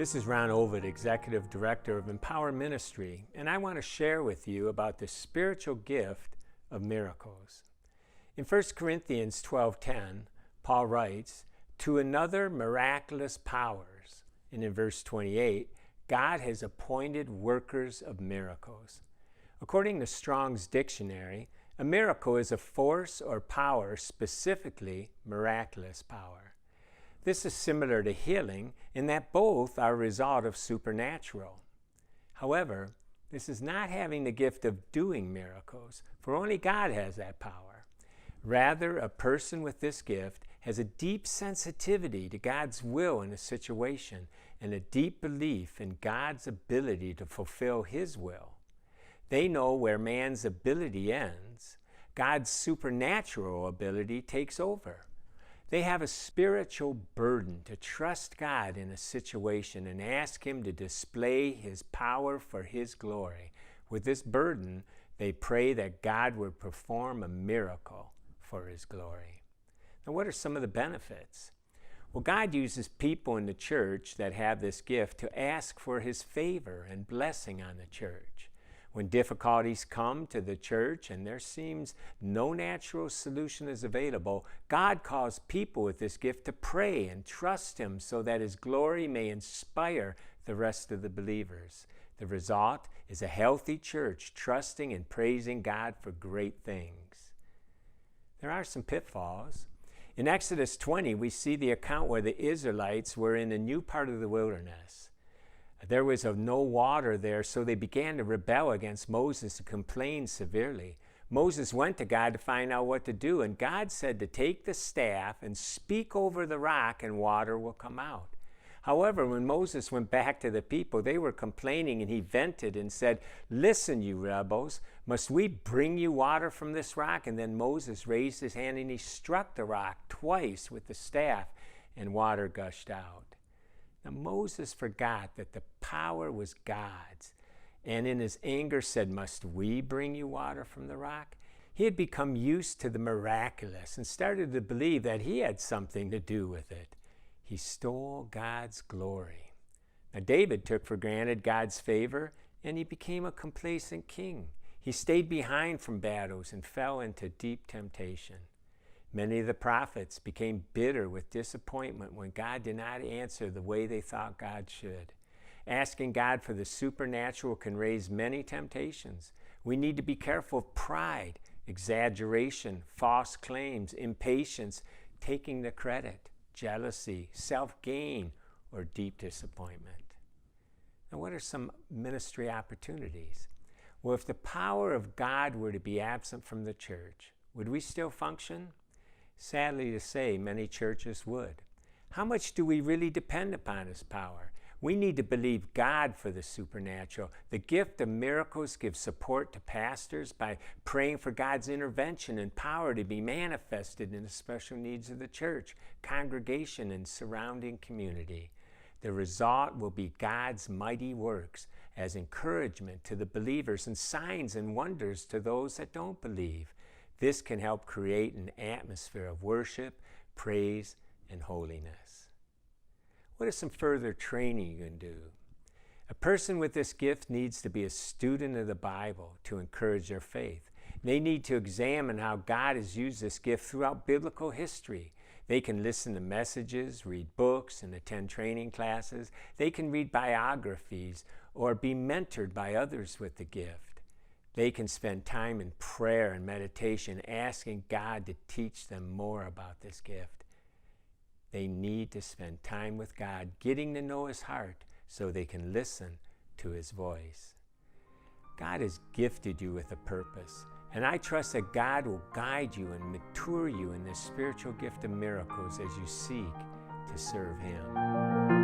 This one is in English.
This is Ron Ovitt, Executive Director of Empower Ministry, and I want to share with you about the spiritual gift of miracles. In 1 Corinthians 12:10, Paul writes, "To another miraculous powers," and in verse 28, God has appointed workers of miracles. According to Strong's dictionary, a miracle is a force or power, specifically miraculous power. This is similar to healing in that both are a result of supernatural. However, this is not having the gift of doing miracles, for only God has that power. Rather, a person with this gift has a deep sensitivity to God's will in a situation and a deep belief in God's ability to fulfill His will. They know where man's ability ends, God's supernatural ability takes over. They have a spiritual burden to trust God in a situation and ask Him to display His power for His glory. With this burden, they pray that God would perform a miracle for His glory. Now, what are some of the benefits? Well, God uses people in the church that have this gift to ask for His favor and blessing on the church. When difficulties come to the church and there seems no natural solution is available, God calls people with this gift to pray and trust Him so that His glory may inspire the rest of the believers. The result is a healthy church trusting and praising God for great things. There are some pitfalls. In Exodus 20, we see the account where the Israelites were in a new part of the wilderness. There was no water there, so they began to rebel against Moses and complain severely. Moses went to God to find out what to do, and God said to take the staff and speak over the rock and water will come out. However, when Moses went back to the people, they were complaining, and he vented and said, "Listen, you rebels, must we bring you water from this rock?" And then Moses raised his hand and he struck the rock twice with the staff, and water gushed out. Now Moses forgot that the power was God's, and in his anger said, "Must we bring you water from the rock?" He had become used to the miraculous and started to believe that he had something to do with it. He stole God's glory. Now David took for granted God's favor, and he became a complacent king. He stayed behind from battles and fell into deep temptation. Many of the prophets became bitter with disappointment when God did not answer the way they thought God should. Asking God for the supernatural can raise many temptations. We need to be careful of pride, exaggeration, false claims, impatience, taking the credit, jealousy, self-gain, or deep disappointment. Now, what are some ministry opportunities? Well, if the power of God were to be absent from the church, would we still function? Sadly to say, many churches would. How much do we really depend upon His power? We need to believe God for the supernatural. The gift of miracles gives support to pastors by praying for God's intervention and power to be manifested in the special needs of the church, congregation, and surrounding community. The result will be God's mighty works as encouragement to the believers and signs and wonders to those that don't believe. This can help create an atmosphere of worship, praise, and holiness. What is some further training you can do? A person with this gift needs to be a student of the Bible to encourage their faith. They need to examine how God has used this gift throughout biblical history. They can listen to messages, read books, and attend training classes. They can read biographies or be mentored by others with the gift. They can spend time in prayer and meditation, asking God to teach them more about this gift. They need to spend time with God, getting to know His heart so they can listen to His voice. God has gifted you with a purpose, and I trust that God will guide you and mature you in this spiritual gift of miracles as you seek to serve Him.